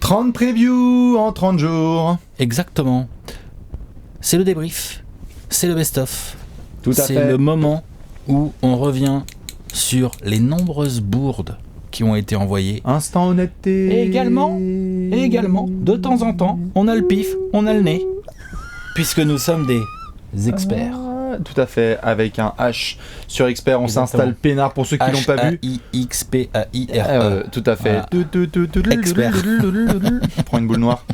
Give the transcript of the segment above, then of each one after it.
30 previews en 30 jours. Exactement. C'est le débrief, c'est le best-of. Tout à fait. C'est le moment où on revient sur les nombreuses bourdes qui ont été envoyées. Instant honnêteté. Et également, de temps en temps, on a le pif, on a le nez. Puisque nous sommes des experts. Tout à fait, avec un H sur expert, on Exactement. s'installe peinard pour ceux qui l'ont pas vu. H-A-I-X-P-A-I-R-E. Tout à fait. Expert. On prend une boule noire.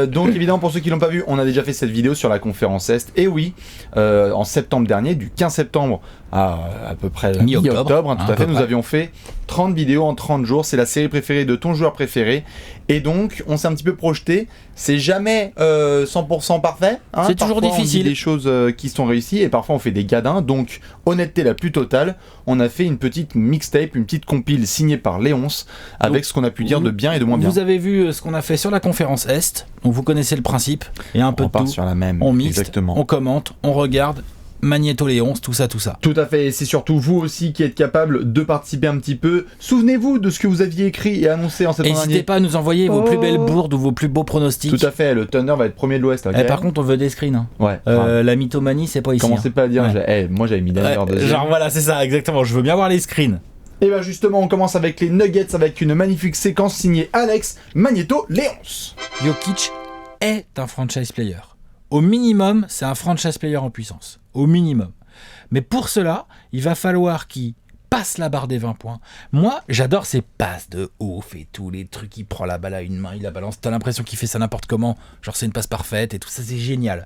Donc évidemment pour ceux qui l'ont pas vu, on a déjà fait cette vidéo sur la conférence Est. Et oui, en septembre dernier, du 15 septembre à peu près mi-octobre, hein, tout à fait, nous avions fait 30 vidéos en 30 jours. C'est la série préférée de ton joueur préféré. Et donc on s'est un petit peu projeté. C'est jamais 100% parfait. Hein. C'est toujours Parfois, difficile. On dit des choses qui sont réussies et parfois on fait des gadins. Donc honnêteté la plus totale, on a fait une petite mixtape, une petite compile signée par Léonce avec Donc, ce qu'on a pu dire de bien et de moins bien. Vous avez vu ce qu'on a fait sur la conférence Est, donc vous connaissez le principe, il y a un peu On de part tout, sur la même. on mixe, Exactement. on commente, on regarde, Magnéto Léonce, tout ça. Tout à fait, et c'est surtout vous aussi qui êtes capable de participer un petit peu. Souvenez-vous de ce que vous aviez écrit et annoncé en septembre dernier. N'hésitez pas à nous envoyer vos plus belles bourdes ou vos plus beaux pronostics. Tout à fait, le Thunder va être premier de l'Ouest. Okay. Par contre, on veut des screens. Hein. Ouais. La mythomanie, c'est pas ici. Commencez pas à dire, Ouais. moi j'avais mis Denver deuxième. Genre voilà, c'est ça, exactement. Je veux bien voir les screens. Et bien justement, on commence avec les Nuggets avec une magnifique séquence signée Alex Magnéto Léonce. Jokic est un franchise player. Au minimum, c'est un franchise player en puissance. Au minimum. Mais pour cela, il va falloir qu'il passe la barre des 20 points. Moi, j'adore ses passes de ouf et tous les trucs. Il prend la balle à une main, il la balance. T'as l'impression qu'il fait ça n'importe comment. Genre, c'est une passe parfaite et tout ça, c'est génial.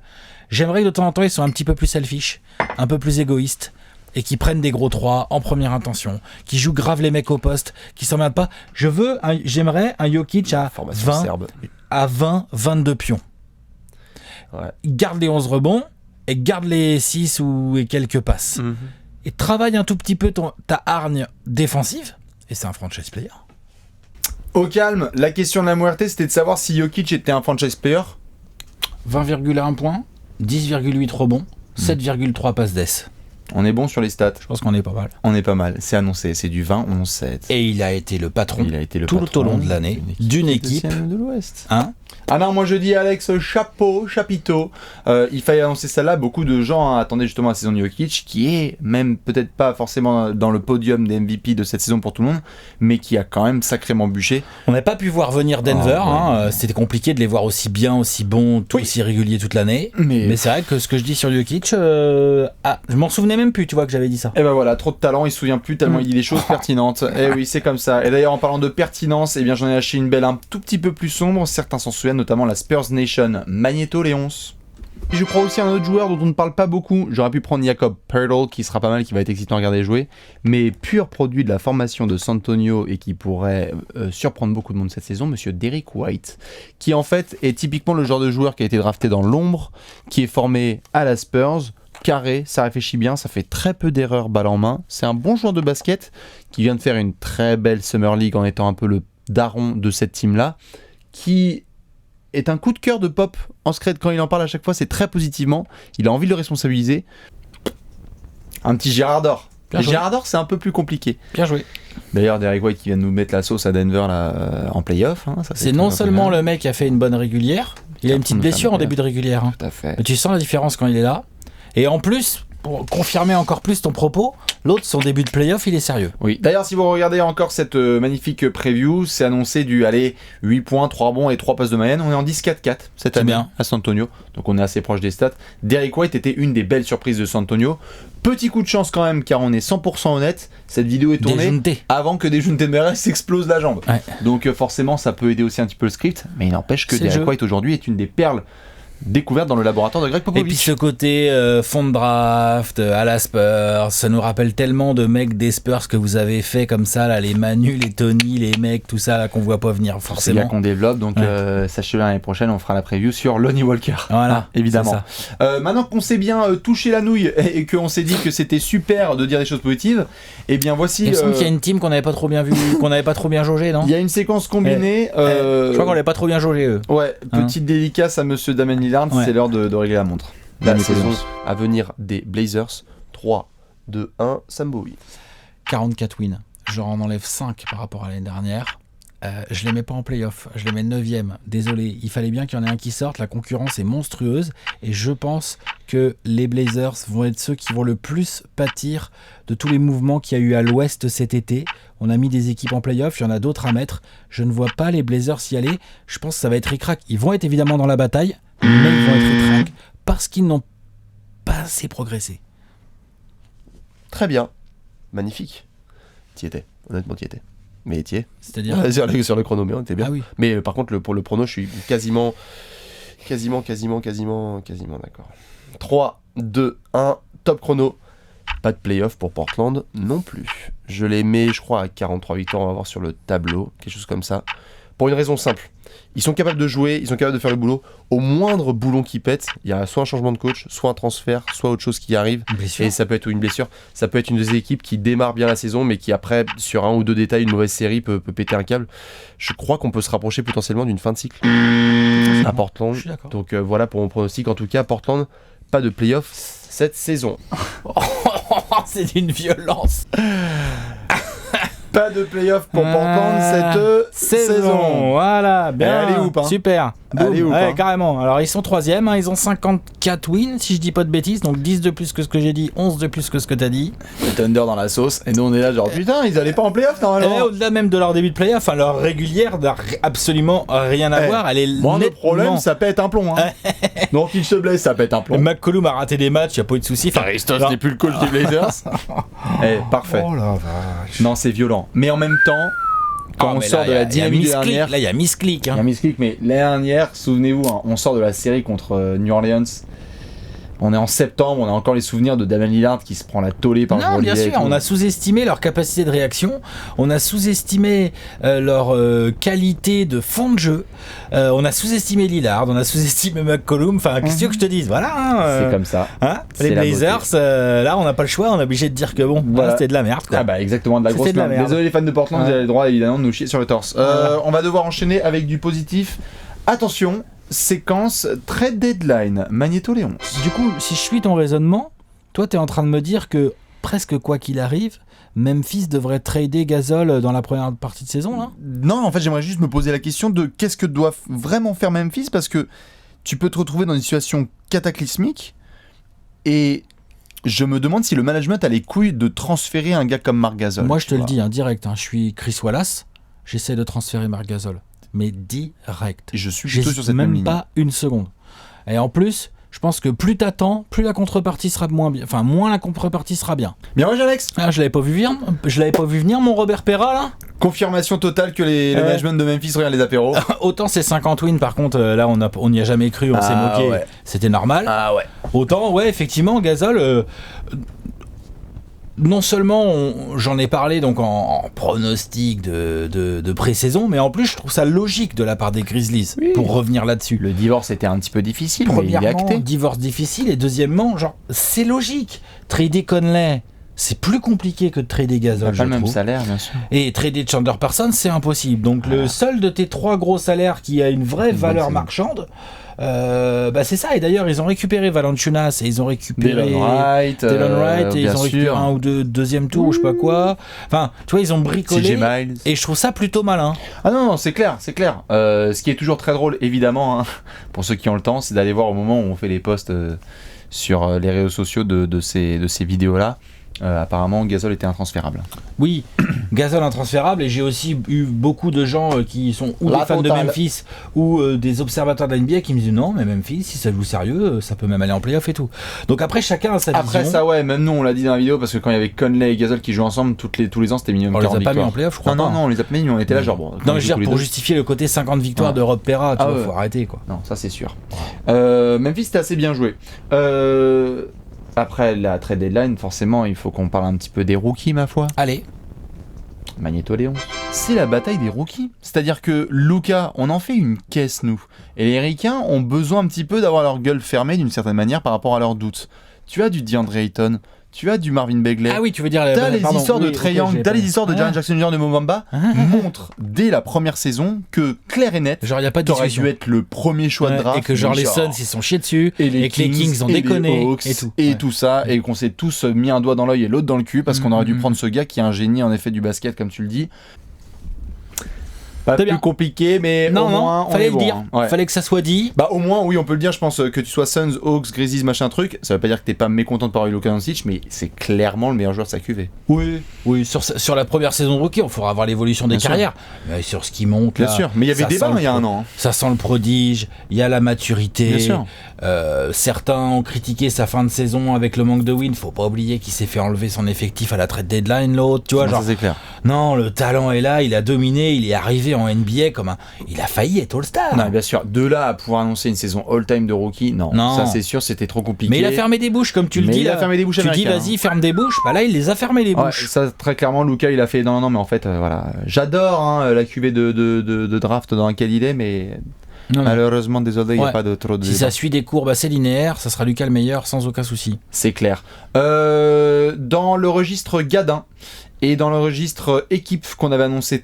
J'aimerais que de temps en temps, ils soient un petit peu plus selfish, un peu plus égoïstes et qu'ils prennent des gros 3 en première intention, qui jouent grave les mecs au poste, qui s'emmerdent pas. J'aimerais un Jokic à 20, 22 pions. Ouais. Garde les 11 rebonds et garde les 6 et quelques passes. Mm-hmm. Et travaille un tout petit peu ta hargne défensive, et c'est un franchise player. Au calme, la question de la muerte, c'était de savoir si Jokic était un franchise player. 20,1 points, 10,8 rebonds, 7,3 passes d'ess. On est bon sur les stats. Je pense qu'on est pas mal. On est pas mal, c'est annoncé, c'est du 20-11-7. Et il a été le patron tout au long de l'année d'une équipe de l'Ouest. Hein? Ah non, moi je dis Alex, chapiteau. Il fallait annoncer ça là. Beaucoup de gens attendaient justement la saison de Jokic, qui est même peut-être pas forcément dans le podium des MVP de cette saison pour tout le monde, mais qui a quand même sacrément bûché. On n'a pas pu voir venir Denver. C'était compliqué de les voir aussi bien, aussi bons, aussi réguliers toute l'année. Mais c'est vrai que ce que je dis sur Jokic, je m'en souvenais même plus, tu vois, que j'avais dit ça. Et ben voilà, trop de talent, il se souvient plus tellement il dit des choses pertinentes. Et oui, c'est comme ça. Et d'ailleurs, en parlant de pertinence, eh bien j'en ai lâché une belle un tout petit peu plus sombre. Certains s'en souviennent, notamment la Spurs Nation, Magnéto Léonce. Je crois aussi un autre joueur dont on ne parle pas beaucoup. J'aurais pu prendre Jakob Poeltl, qui sera pas mal, qui va être excitant à regarder jouer, mais pur produit de la formation de San Antonio et qui pourrait surprendre beaucoup de monde cette saison, monsieur Derrick White, qui en fait est typiquement le genre de joueur qui a été drafté dans l'ombre, qui est formé à la Spurs, carré, ça réfléchit bien, ça fait très peu d'erreurs balle en main. C'est un bon joueur de basket qui vient de faire une très belle Summer League en étant un peu le daron de cette team-là, qui est un coup de cœur de Pop en scred. Quand il en parle à chaque fois, c'est très positivement. Il a envie de le responsabiliser. Un petit Gérard d'Or. Gérard d'Or, c'est un peu plus compliqué. Bien joué. D'ailleurs, Derrick White qui vient de nous mettre la sauce à Denver là, en playoff. Hein, ça, c'est non seulement le mec qui a fait une bonne régulière, il a une petite blessure en début de régulière. Hein. Tout à fait. Mais tu sens la différence quand il est là. Et en plus, pour confirmer encore plus ton propos, l'autre, son début de playoff, il est sérieux. Oui. D'ailleurs, si vous regardez encore cette magnifique preview, c'est annoncé du 8 points, 3 bons et 3 passes de moyenne. On est en 10-4-4 cette année à San Antonio. Donc on est assez proche des stats. Derrick White était une des belles surprises de San Antonio. Petit coup de chance quand même, car on est 100% honnête. Cette vidéo est tournée avant que Dejounte Murray s'explose la jambe. Ouais. Donc forcément, ça peut aider aussi un petit peu le script. Mais il n'empêche que Derrick White aujourd'hui est une des perles découverte dans le laboratoire de Greg Popovich. Et puis ce côté fond de draft à la Spurs, ça nous rappelle tellement de mecs des Spurs que vous avez fait comme ça là, les Manu, les Tony, les mecs, tout ça là, qu'on voit pas venir forcément. C'est là qu'on développe, donc sachez-le, l'année prochaine on fera la preview sur Lonnie Walker. Voilà, évidemment. Maintenant qu'on s'est bien touché la nouille et qu'on s'est dit que c'était super de dire des choses positives, et bien voici. Il me semble qu'il y a une team qu'on n'avait pas trop bien vu, qu'on n'avait pas trop bien jaugé, non ? Il y a une séquence combinée. Je crois qu'on l'avait pas trop bien jaugé eux. Ouais, petite dédicace à Monsieur Damian Lillard, c'est l'heure de régler la montre. La saison à venir des Blazers. 3, 2, 1, Sam Bowie. 44 wins. Je en enlève 5 par rapport à l'année dernière. Je les mets pas en play-off, je les mets 9e. Désolé, il fallait bien qu'il y en ait un qui sorte. La concurrence est monstrueuse et je pense que les Blazers vont être ceux qui vont le plus pâtir de tous les mouvements qu'il y a eu à l'Ouest cet été. On a mis des équipes en play-off, il y en a d'autres à mettre. Je ne vois pas les Blazers y aller. Je pense que ça va être ric-rac. Ils vont être évidemment dans la bataille, mais ils vont être ric-rac parce qu'ils n'ont pas assez progressé. Très bien. Magnifique. T'y étais. Honnêtement, t'y étais. Mais t'y es. C'est-à-dire Sur le chrono, mais on était bien. Ah oui. Mais par contre, pour le prono, je suis quasiment d'accord. 3, 2, 1, top chrono. Pas de playoff pour Portland non plus. Je les mets, je crois, à 43 victoires, on va voir sur le tableau, quelque chose comme ça. Pour une raison simple. Ils sont capables de jouer, ils sont capables de faire le boulot. Au moindre boulon qui pète, il y a soit un changement de coach, soit un transfert, soit autre chose qui arrive. Et ça peut être une blessure. Ça peut être une des équipes qui démarre bien la saison, mais qui après, sur un ou deux détails, une mauvaise série peut péter un câble. Je crois qu'on peut se rapprocher potentiellement d'une fin de cycle à Portland. Je suis d'accord. Donc voilà pour mon pronostic. En tout cas, Portland, pas de playoff cette saison. C'est d'une violence. Pas de playoff pour Portland cette saison. Voilà, bien. Allez, hoop, hein. Super. Boum. Allez, hoop, Ouais, hein. carrément. Alors, ils sont 3e, ils ont 54 wins, si je dis pas de bêtises, donc 10 de plus que ce que j'ai dit, 11 de plus que ce que t'as dit. Le Thunder dans la sauce. Et nous, on est là, genre, putain, ils allaient pas en playoff Et normalement. au-delà même de leur début de playoff, leur régulière n'a absolument rien à voir. Elle est Bon, le problème, nettement- ça pète un plomb. Hein. Donc, il se blesse, ça pète un plomb. McCollum a raté des matchs, il n'y a pas eu de soucis. Enfin, Aristos non. n'est plus le coach des Blazers. Parfait. Oh la vache. Non, c'est violent. Mais en même temps, quand on sort de la dynamique de dernière. Là, il y a misclick. Il y a misclick, mais l'année dernière, souvenez-vous, hein, on sort de la série contre New Orleans. On est en septembre, on a encore les souvenirs de Damian Lillard qui se prend la tollée par Non, le bien Holiday et sûr, tout. on a sous-estimé leur capacité de réaction, on a sous-estimé leur qualité de fond de jeu, on a sous-estimé Lillard, on a sous-estimé McCollum, enfin, qu'est-ce que tu veux que je te dise, voilà. Hein, C'est comme ça. hein, C'est les la Blazers, beauté. là, on n'a pas le choix, on est obligé de dire que bon, Voilà. c'était de la merde, quoi. Ah bah exactement, de la C'était grosse de la merde. merde. Désolé les fans de Portland, Ouais. vous avez le droit évidemment de nous chier sur le torse. Voilà. On va devoir enchaîner avec du positif. Attention, séquence trade deadline, Magneto Léon. Du coup, si je suis ton raisonnement, toi, t'es en train de me dire que presque quoi qu'il arrive, Memphis devrait trader Gasol dans la première partie de saison, là. Non, en fait, j'aimerais juste me poser la question de qu'est-ce que doit vraiment faire Memphis, parce que tu peux te retrouver dans une situation cataclysmique et je me demande si le management a les couilles de transférer un gars comme Marc Gasol. Moi, je tu te le vois. dis, direct, je suis Chris Wallace, j'essaie de transférer Marc Gasol, mais direct. Et je suis plutôt J'hésite sur cette même même ligne. pas une seconde. Et en plus, je pense que plus t'attends, plus la contrepartie sera moins bien. Enfin, moins la contrepartie sera bien. Bien ouais, Alex. Ah, je l'avais pas vu venir, mon Robert Perra, là. Confirmation totale que le Ouais. management de Memphis regarde les apéros. Autant c'est 50 wins, par contre, là, on n'y a jamais cru, on s'est Ah, moqué. ouais. C'était normal. Ah ouais. Autant, ouais, effectivement, Gasol, non seulement j'en ai parlé donc en pronostic de pré-saison, mais en plus, je trouve ça logique de la part des Grizzlies, Oui. pour revenir là-dessus. Le divorce était un petit peu difficile, mais il est Premièrement, acté. divorce difficile, et deuxièmement, genre, c'est logique. Trader Conley, c'est plus compliqué que de trader Il Gasol, a je pas le même trouve. salaire, bien sûr. Et trader Chandler Parsons, c'est impossible. Donc le seul de tes 3 gros salaires qui a une vraie Une valeur bonne marchande, c'est ça. Et d'ailleurs, ils ont récupéré Valanciunas et ils ont récupéré Dylan Wright, et ils bien ont récupéré sûr. un ou deux deuxième tour ou je sais pas quoi. Enfin, tu vois, ils ont bricolé. CJ Miles. Et je trouve ça plutôt malin. Ah non, non, c'est clair, c'est clair. Ce qui est toujours très drôle, évidemment, hein, pour ceux qui ont le temps, c'est d'aller voir au moment où on fait les posts sur les réseaux sociaux de ces vidéos-là. Apparemment, Gasol était intransférable. Oui, Gasol intransférable, et j'ai aussi eu beaucoup de gens qui sont ou La des fans totale. de Memphis ou des observateurs de la NBA qui me disent non, mais Memphis, si ça joue sérieux, ça peut même aller en playoff et tout. Donc après, chacun a sa Après vision. ça, ouais, même nous, on l'a dit dans la vidéo, parce que quand il y avait Conley et Gasol qui jouaient ensemble, tous les ans, c'était minimum On les 40 a pas mis victoires. en playoff, je crois Non, pas. non, non, on les a pas mis, on était là genre bon. Non, mais je veux tous dire, les pour deux. justifier le côté 50 victoires Ouais. de Rob Perra, tu Ah vois, ouais. faut arrêter, quoi. Non, ça c'est sûr. Memphis, c'était assez bien joué. Après la trade deadline, forcément, il faut qu'on parle un petit peu des rookies, ma foi. Allez, Magneto Léon. C'est la bataille des rookies. C'est-à-dire que Luka, on en fait une caisse, nous. Et les Ricains ont besoin un petit peu d'avoir leur gueule fermée d'une certaine manière par rapport à leurs doutes. Tu as du DeAndre Ayton, tu as du Marvin Bagley. ah oui, tu veux dire T'as les pardon, histoires de oui, Trae ok, Young, j'ai t'as pas- les histoires de Jaren Jackson Jr. de Mobamba montrent dès la première saison que clair et net, Genre, il n'y a pas de t'aurais discussion. dû être le premier choix de Ouais, draft. et que genre mais les Suns ils sont chiés dessus, et que les Kings ont et les déconné, Hawks et tout. et Ouais. tout ça, et qu'on s'est tous mis un doigt dans l'œil et l'autre dans le cul parce qu'on aurait dû Mhm. prendre ce gars qui est un génie en effet du basket, comme tu le dis. Pas C'est plus bien. compliqué, mais Non, au moins, non, on fallait est le bon, dire. hein. Ouais. Fallait que ça soit dit. Bah au moins oui on peut le dire, je pense que tu sois Suns, Hawks, Grizzlies, machin truc, ça veut pas dire que t'es pas mécontent de parler Luka Doncic, mais c'est clairement le meilleur joueur de sa QV. Oui, sur la première saison de rookie, on faudra voir l'évolution des Bien sûr. carrières. Mais sur ce qui monte, Bien là, sûr, mais il y avait ça débat sent le il y a pro- un an. Ça sent le prodige, il y a la maturité. Bien sûr. Certains ont critiqué sa fin de saison avec le manque de win. Faut pas oublier qu'il s'est fait enlever son effectif à la trade deadline, l'autre. Tu vois, Non, genre, ça c'est clair. non, le talent est là, il a dominé, il est arrivé en NBA comme un. Il a failli être All-Star. Non, bien sûr, de là à pouvoir annoncer une saison all-time de rookie, non. Non. Ça c'est sûr, c'était trop compliqué. Mais il a fermé des bouches, comme tu le Mais dis. il a là. fermé des bouches Tu dis, américaines, vas-y, ferme des bouches. Bah là, il les a fermé les Ouais, bouches. ça très clairement, Luka il a fait non, mais en fait, voilà. J'adore hein, la QV de draft dans laquelle il est, mais Non, non. malheureusement, désolé, il n'y a Ouais. pas de trop de. Si ça suit des courbes assez linéaires, ça sera Lucas le meilleur sans aucun souci. C'est clair. Dans le registre Gadin et dans le registre équipe qu'on avait annoncé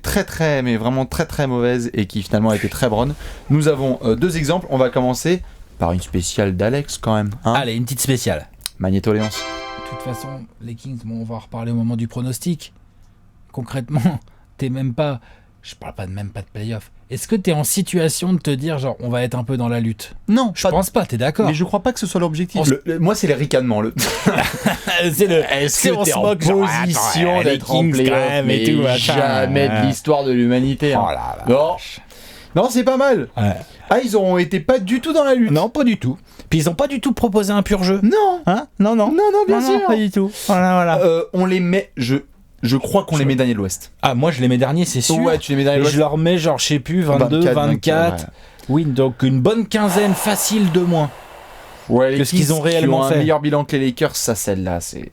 mais vraiment très mauvaise et qui finalement a été très bonne, nous avons deux exemples. On va commencer par une spéciale d'Alex quand même. Hein Allez, une petite spéciale. Magneto Léonce. De toute façon, les Kings, bon, on va en reparler au moment du pronostic. Concrètement, t'es même pas. Je parle pas même pas de playoff. Est-ce que t'es en situation de te dire, genre, on va être un peu dans la lutte? Non, Je pense pas, t'es d'accord. Mais je crois pas que ce soit l'objectif. On Moi, c'est les ricanements. c'est le. Est-ce que t'es en position d'être en playoff et tout, machin. jamais de l'histoire de l'humanité. Hein. Oh là là. Non. Non, c'est pas mal. Ouais. Ah, ils auront été pas du tout dans la lutte. Non, pas du tout. Puis ils ont pas du tout proposé un pur jeu. Non. Hein? Non, non. Non, bien sûr. pas du tout. Voilà. On les met. Je crois qu'on les met derniers de l'Ouest. Ah, moi je les mets derniers, c'est sûr. Ouais, tu les mets derniers Et de je l'Ouest. leur mets, genre, je sais plus, 22, 24. ouais. Oui, donc une bonne quinzaine facile de moins. Ouais, les Que ce qu'ils Kings ont réellement qui ont fait. un meilleur bilan que les Lakers, ça, celle-là, c'est.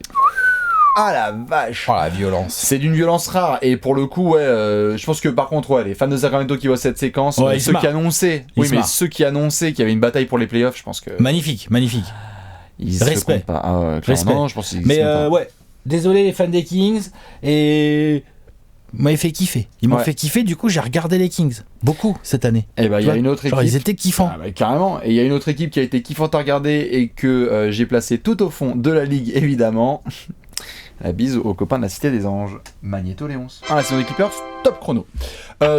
Ah la vache. Oh la violence. C'est d'une violence rare. Et pour le coup, ouais, je pense que par contre, ouais, les fans de Sacramento qui voient cette séquence, Ouais, ils se ceux qui marrent. annonçaient, Ils oui, se mais marrent. ceux qui annonçaient qu'il y avait une bataille pour les playoffs, je pense que. Magnifique. Ils se Respect. comptent pas. Ah ouais, clairement. Respect. Non, je pense qu'ils Mais se comptent pas. ouais, désolé les fans des Kings. Et. Ils m'avaient fait kiffer. Ils m'ont Ouais. fait kiffer, du coup j'ai regardé les Kings. Beaucoup cette année. Eh ben, il y a une autre Genre, équipe. ils étaient kiffants. Ah bah, carrément. Et il y a une autre équipe qui a été kiffante à regarder et que j'ai placée tout au fond de la ligue, évidemment. La bise aux copains de la Cité des Anges. Magneto Léonce. Ah, la saison des Clippers, top chrono.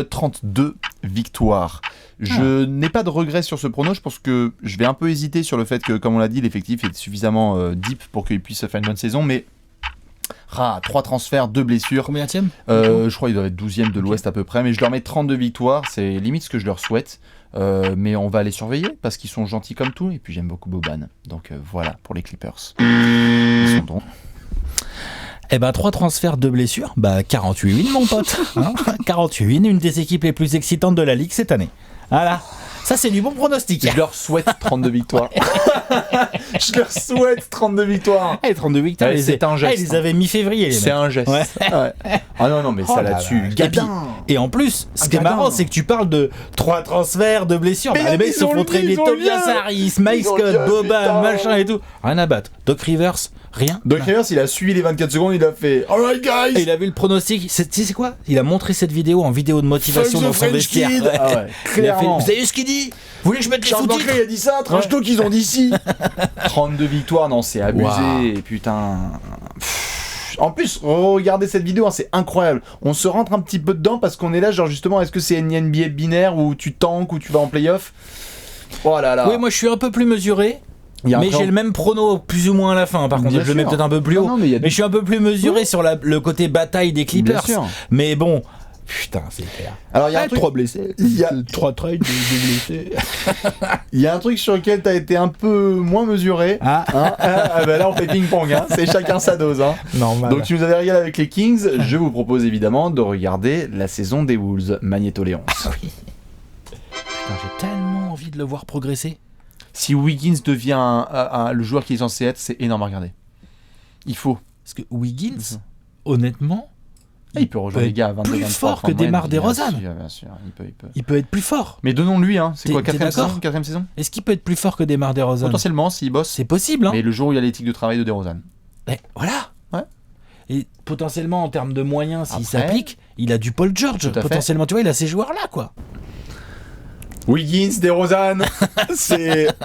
32 victoires. Je n'ai pas de regrets sur ce prono. Je pense que je vais un peu hésiter sur le fait que, comme on l'a dit, l'effectif est suffisamment deep pour qu'il puisse faire une bonne saison. Mais 3 transferts, 2 blessures. Combienième Je crois qu'ils doivent être 12e de l'Ouest à peu près, mais je leur mets 32 victoires, c'est limite ce que je leur souhaite. Mais on va les surveiller parce qu'ils sont gentils comme tout, et puis j'aime beaucoup Boban. Donc voilà pour les Clippers. Ils sont donc. Eh ben 3 transferts, 2 blessures, bah 48 wins mon pote. Hein 48 wins, une des équipes les plus excitantes de la ligue cette année. Voilà. Ça c'est du bon pronostic. Je leur souhaite 32 victoires. Je leur souhaite 32 victoires. Eh, 32 victoires, Ouais, ils c'est un geste, ils les avaient mi-février les C'est mecs. un geste. Ouais. Ouais. Ah non, mais Oh ça là là-dessus. là. Gadin. Et en plus, ce qui est Gadin. marrant, c'est que tu parles de 3 transferts, de blessures. Mais Bah, les mecs ils se ont font le traîner lien, ils ont le Tobias lien. Harris, Mike Ils ont le Scott, lien, Boban, putain. machin et tout. Rien à battre. Doc Rivers, rien. Doc Rivers, il a suivi les 24 secondes, il a fait Alright guys. Et il a vu le pronostic. Tu sais c'est quoi? Il a montré cette vidéo en vidéo de motivation Fuck the dans son French vestiaire. kid. Ouais. Ah ouais, Il a fait, clairement. vous avez vu ce qu'il dit? Vous voulez que je mette les Charles sous-titres? Barkley a dit ça, trash talk ils ont dit si. 32 victoires, non c'est abusé, Waouh. putain. En plus, regardez cette vidéo, hein, c'est incroyable. On se rentre un petit peu dedans parce qu'on est là, genre justement, est-ce que c'est une NBA binaire où tu tankes ou tu vas en playoff? Oh là là. Oui, moi je suis un peu plus mesuré. Il y a Mais un plan- j'ai le même prono plus ou moins à la fin. Par contre, Bien je le mets sûr. peut-être un peu plus Non, haut. non, mais il y a Mais je suis un peu plus mesuré sur le côté bataille des Bien Clippers. sûr. Mais bon, putain, c'est clair. Alors il y a un truc. 3 blessés. Il y a- 3 trades, 2 blessés. Il y a un truc sur lequel t'as été un peu moins mesuré. Ah, Hein bah là on fait ping-pong, hein. C'est chacun sa dose. Hein. normal. Donc tu nous avais régalé avec les Kings, je vous propose évidemment de regarder la saison des Wolves, Magneto Léonce. oui. Putain, j'ai tellement envie de le voir progresser. Si Wiggins devient le joueur qu'il est censé être, c'est énorme à regarder. Il faut. Parce que Wiggins, honnêtement, Il peut rejoindre peut les gars à être 22 plus 23, fort que Demar DeRozan. Bien sûr, il peut. il peut être plus fort. Mais donnons-lui, hein. C'est T'es- quoi, t'es 4ème d'accord saison, 4ème saison Est-ce qu'il peut être plus fort que Demar DeRozan? Potentiellement, s'il bosse. C'est possible, hein. Mais le jour où il y a l'éthique de travail de DeRozan. Mais voilà. Ouais. Et potentiellement, en termes de moyens, s'il Après- s'applique, il a du Paul George. Tout à fait. Potentiellement, tu vois, il a ces joueurs-là, quoi. Wiggins, DeRozan,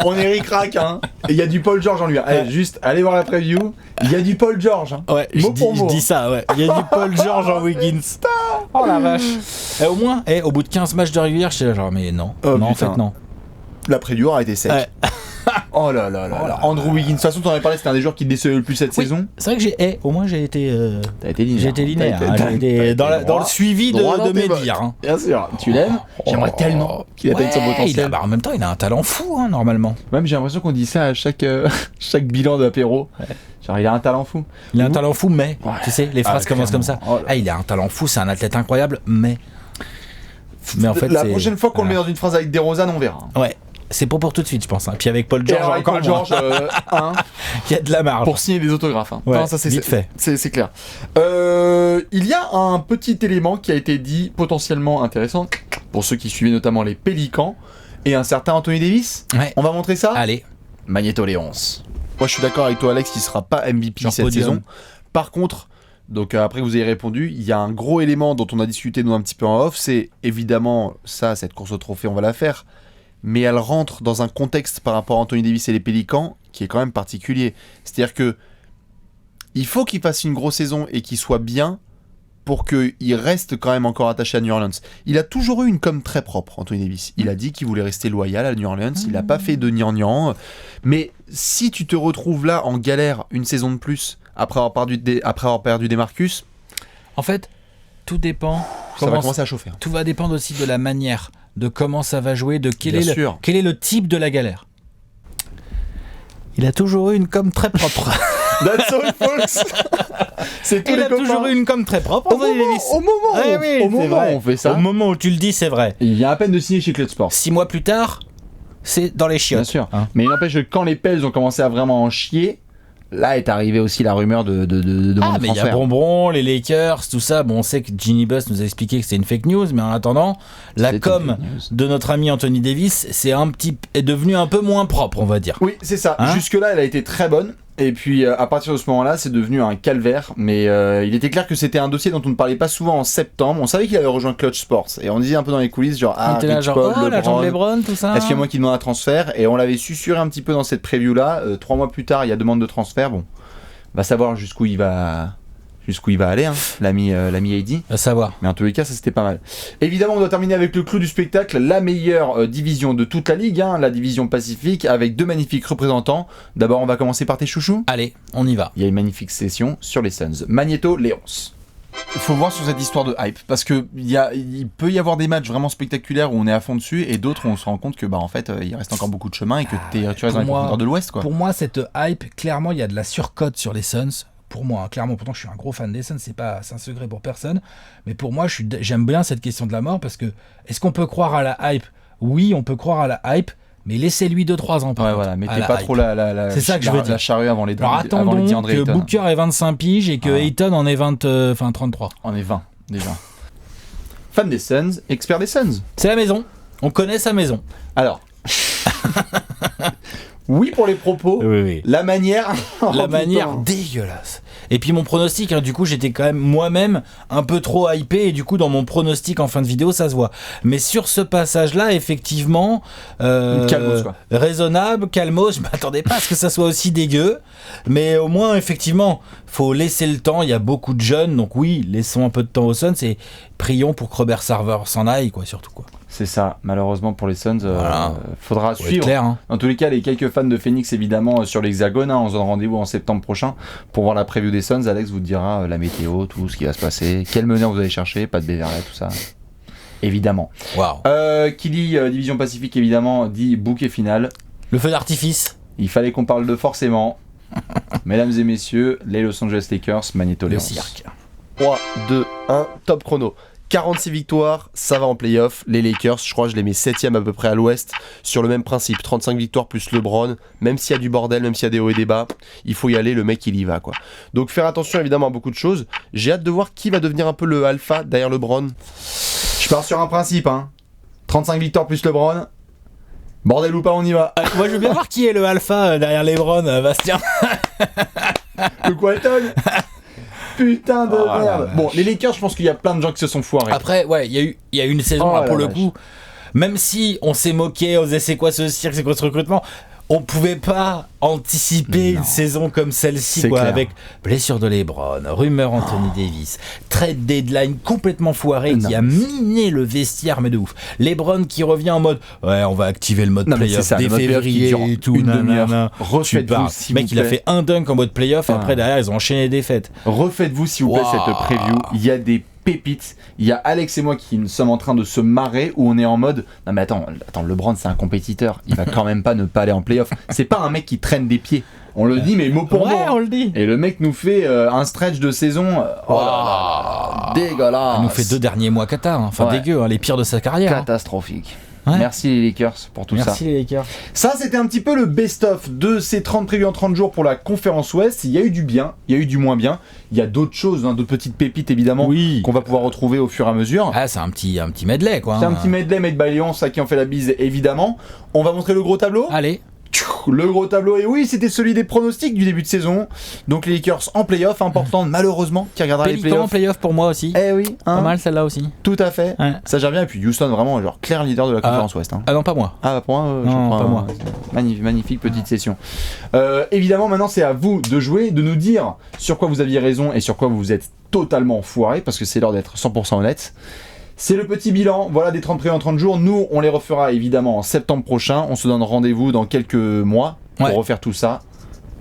on est ric-rac, hein. Et il y a du Paul George en lui. Allez, juste, allez voir la preview. Il y a du Paul George. Hein. Ouais, Mot pour mot. ça, ouais. Il y a du Paul George en Wiggins. Oh la vache. Au moins, au bout de 15 matchs de régulière, je suis là genre, mais non. Oh, non, en putain. fait, non. La preview a été sec. Ouais. Oh là là là là. Andrew Wiggins, de toute façon, t'en avais parlé, c'était un des joueurs qui te décevait le plus cette Oui, saison. c'est vrai que au moins j'ai été T'as été linéaire. J'ai été linéaire, T'as hein, été- j'ai été t'as été dans le suivi droit de dans tes mes bottes. dires. Hein. Bien sûr, tu l'aimes. J'aimerais tellement qu'il atteigne son potentiel. En même temps, il a un talent fou, hein, normalement. Même j'ai l'impression qu'on dit ça à chaque bilan d'apéro. Genre, il a un talent fou. Il a un talent fou, mais Ouais. tu sais, les phrases commencent comme ça. clairement. Oh là. Ah, il a un talent fou, c'est un athlète incroyable, mais en fait, La c'est- prochaine fois qu'on le met voilà. dans une phrase avec DeRozan, on verra. Ouais, c'est pas pour tout de suite, je pense. Hein. Puis avec Paul Et George, alors, avec encore Paul George, il y a de la marge. pour signer des autographes. Hein. Ouais, Non, ça, c'est vite fait. C'est clair. Il y a un petit élément qui a été dit potentiellement intéressant pour ceux qui suivaient notamment les Pélicans et un certain Anthony Davis. Ouais. On va montrer ça. Allez, Magneto Léonce. Moi, je suis d'accord avec toi, Alex, qui sera pas MVP Genre cette podium. saison. Par contre, donc après que vous ayez répondu, il y a un gros élément dont on a discuté nous un petit peu en off, c'est évidemment ça, cette course au trophée, on va la faire, mais elle rentre dans un contexte par rapport à Anthony Davis et les Pélicans qui est quand même particulier. C'est-à-dire que il faut qu'il fasse une grosse saison et qu'il soit bien pour qu'il reste quand même encore attaché à New Orleans. Il a toujours eu une com très propre, Anthony Davis. Il a dit qu'il voulait rester loyal à New Orleans, il n'a pas fait de gnangnan. Mais si tu te retrouves là en galère une saison de plus, après avoir perdu des Marcus, en fait, tout dépend. ça va commencer à chauffer. Tout va dépendre aussi de la manière, de comment ça va jouer, de quel Bien est sûr. quel est le type de la galère. Il a toujours eu une com très propre. That's all, folks. C'est tous Il les a copains. toujours eu une com très propre. Au moment, Ouais, oui, au c'est moment vrai. où on fait ça. Au moment où tu le dis, c'est vrai. Il vient à peine de signer chez Clutch Sports. 6 mois plus tard, c'est dans les chiottes. Bien sûr. Hein. Mais il n'empêche que quand les Pels ont commencé à vraiment en chier, là est arrivée aussi la rumeur de Ah, mais il y a transfert. Bonbon, les Lakers, tout ça. Bon, on sait que Ginny Buss nous a expliqué que c'était une fake news, mais en attendant, la C'était com une fake news. de notre ami Anthony Davis, est devenue un peu moins propre, on va dire. Oui, c'est ça. Hein Jusque-là, elle a été très bonne. Et puis, à partir de ce moment-là, c'est devenu un calvaire. Mais il était clair que c'était un dossier dont on ne parlait pas souvent en septembre. On savait qu'il avait rejoint Clutch Sports. Et on disait un peu dans les coulisses, genre, On était là, Rich genre, Paul, oh, l'agent de LeBron. LeBron, tout ça. Est-ce qu'il y a moi qui demande un transfert? Et on l'avait susurré un petit peu dans cette preview-là. 3 mois plus tard, il y a demande de transfert. Bon, on va savoir jusqu'où il va aller, hein, l'ami AD. À savoir. Mais en tous les cas, ça c'était pas mal. Évidemment, on doit terminer avec le clou du spectacle, la meilleure division de toute la ligue, hein, la division Pacifique, avec 2 magnifiques représentants. D'abord, on va commencer par tes chouchous. Allez, on y va. Il y a une magnifique session sur les Suns. Magneto, Léonce. Il faut voir sur cette histoire de hype, parce que il peut y avoir des matchs vraiment spectaculaires où on est à fond dessus, et d'autres où on se rend compte que en fait, il reste encore beaucoup de chemin et que tu restes dans les profondeurs de l'Ouest, quoi. Pour moi, cette hype, clairement, il y a de la surcote sur les Suns. Pour moi, hein, clairement, pourtant je suis un gros fan des Suns, c'est un secret pour personne. Mais pour moi, j'aime bien cette question de la mort parce que est-ce qu'on peut croire à la hype? Oui, on peut croire à la hype, mais laissez-lui 2-3 ans. Ouais, voilà, mettez pas trop C'est ça que je veux dire. la charrue avant les Alors attendons DeAndre que Ayton. Booker ait 25 piges et que Ayton en ait 33. On est 20 déjà. Fan des Suns, expert des Suns. C'est la maison. On connaît sa maison. Alors, oui pour les propos, Oui. la manière, La Oh, manière putain. dégueulasse. Et puis mon pronostic, hein, du coup j'étais quand même moi-même un peu trop hypé et du coup dans mon pronostic en fin de vidéo ça se voit. Mais sur ce passage-là, effectivement, Calmos, quoi. raisonnable, calmos, je m'attendais pas à ce que ça soit aussi dégueu. Mais au moins effectivement, faut laisser le temps, il y a beaucoup de jeunes, donc oui, laissons un peu de temps aux Suns et prions pour que Robert Sarver s'en aille, quoi, surtout quoi. C'est ça, malheureusement pour les Suns, Voilà. faudra Faut être suivre. clair, hein. Dans tous les cas, les quelques fans de Phoenix, évidemment, sur l'Hexagone, hein, on se donne rendez-vous en septembre prochain pour voir la preview des Suns. Alex vous dira la météo, tout ce qui va se passer, quel meneur vous allez chercher, pas de Beverley, tout ça. Évidemment. Waouh. Qui dit Division Pacifique, évidemment, dit bouquet final. Le feu d'artifice, Il fallait qu'on parle de forcément. Mesdames et messieurs, les Los Angeles Lakers, Magneto le Léonce. cirque. 3, 2, 1, top chrono. 46 victoires, ça va en playoff. Les Lakers, je crois que je les mets 7ème à peu près à l'ouest, sur le même principe. 35 victoires plus LeBron, même s'il y a du bordel, même s'il y a des hauts et des bas, il faut y aller, le mec il y va quoi. Donc faire attention évidemment à beaucoup de choses. J'ai hâte de voir qui va devenir un peu le alpha derrière LeBron. Je pars sur un principe, hein. 35 victoires plus LeBron. Bordel ou pas, on y va. Moi je veux bien voir qui est le alpha derrière LeBron, Bastien. Luke Walton. Putain de Oh la merde. vache. Bon, les Lakers, je pense qu'il y a plein de gens qui se sont foirés. Après, ouais, il y a eu une saison, Oh là, la pour le vache. coup, même si on s'est moqué, on disait c'est quoi ce cirque, c'est quoi ce recrutement, on pouvait pas anticiper une saison comme celle-ci, C'est quoi, clair. avec blessure de LeBron, rumeur Anthony Davis, trade deadline complètement foiré Non. qui a miné le vestiaire, mais de ouf. LeBron qui revient en mode, ouais, on va activer le mode Non, mais c'est playoff ça, dès le mode playoff qui février dure et tout. une demi-heure. nanana. Refaites-vous, Tu parles. s'il Mec, vous il a plaît. fait un dunk en mode playoff et Ah. après derrière ils ont enchaîné les défaites. Refaites-vous s'il vous plaît Wow. cette preview. Il y a des pépites. Il y a Alex et moi qui sommes en train de se marrer où on est en mode non mais attends LeBron c'est un compétiteur. Il va quand même pas ne pas aller en playoff. C'est pas un mec qui traîne des pieds. On le dit mais mot pour mot. on le dit. Et le mec nous fait un stretch de saison. Oh là là, dégueulasse. Il nous fait 2 derniers mois cata, hein. Enfin Ouais. dégueu, hein, les pires de sa carrière. hein. Catastrophique. Ouais. Merci les Lakers pour tout ça. Merci les Lakers. Ça, c'était un petit peu le best-of de ces 30 previews en 30 jours pour la conférence Ouest. Il y a eu du bien, il y a eu du moins bien. Il y a d'autres choses, hein, d'autres petites pépites évidemment, Oui. qu'on va pouvoir retrouver au fur et à mesure. Ah, c'est un petit medley quoi. C'est un hein. petit medley made by Léon, à qui on fait la bise évidemment. On va montrer le gros tableau. Allez. Le gros tableau, et oui, c'était celui des pronostics du début de saison. Donc les Lakers en playoff, important malheureusement, qui regardera les Pélican en playoffs. playoff pour moi aussi. Eh oui, hein, Pas mal celle-là aussi. tout à fait. Ouais. Ça gère bien, et puis Houston vraiment genre clair leader de la conférence Ouest. Hein. Ah non, pas moi. Ah, pour moi, je Non, crois, pas moi. Magnifique petite session. Évidemment, maintenant, c'est à vous de jouer, de nous dire sur quoi vous aviez raison et sur quoi vous êtes totalement foiré, parce que c'est l'heure d'être 100% honnête. C'est le petit bilan, voilà, des 30 previews en 30 jours. Nous, on les refera évidemment en septembre prochain. On se donne rendez-vous dans quelques mois pour Ouais. refaire tout ça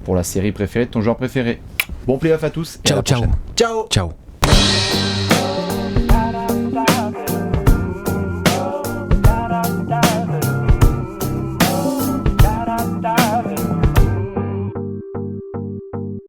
pour la série préférée de ton joueur préféré. Bon playoff à tous. Et à Ciao, la ciao. prochaine. Ciao. Ciao.